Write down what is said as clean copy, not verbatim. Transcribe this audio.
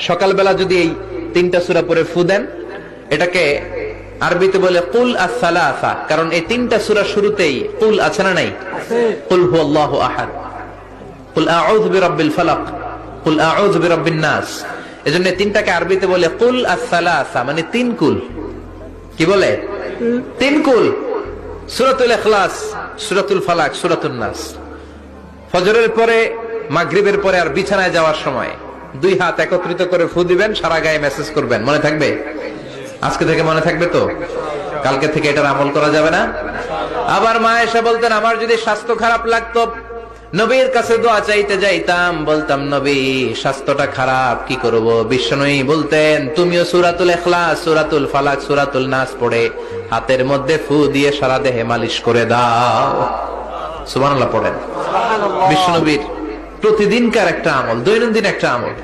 সকালবেলা যদি এই তিনটা সূরা পড়ে ফু দেন, এটাকে আরবিতে বলে কুল আস-সালাসা, কারণ এই তিনটা সূরা শুরুতেই কুল আছে না নাই? কুল হুয়াল্লাহু আহাদ, কুল আউযু বিরাব্বিল ফালাক, কুল আউযু বিরাব্বিন নাস। এজন্য তিনটাকে আরবিতে বলে কুল আস-সালাসা, মানে তিন কুল। কি বলে? তিন কুল। সূরাতুল ইখলাস, সূরাতুল ফালাক, সূরাতুন নাস। ফজরের পরে, মাগরিবের পরে আর বিছানায় যাওয়ার সময় দুই হাত একত্রিত করে ফু দিবেন, সারা গায়ে মেসেজ করবেন। মনে থাকবে? আজকে থেকে মনে থাকবে তো? কালকে থেকে এটার আমল করা যাবে না? আবার মা এসে বলতেন, আমার যদি স্বাস্থ্য খারাপ লাগতো, নবীর কাছে দোয়া চাইতে যাইতাম, বলতাম নবী স্বাস্থ্যটা খারাপ, কি করব? বিশ্বনবী বলতেন, তুমিও সূরাতুল ইখলাস, সূরাতুল ফালাক, সূরাতুল নাস পড়ে হাতের মধ্যে ফু দিয়ে সারা দেহে মালিশ করে দাও। সুবহানাল্লাহ পড়েন। বিশ্বনবীর প্রতিদিনকার একটা আমল, দৈনন্দিন একটা আমল।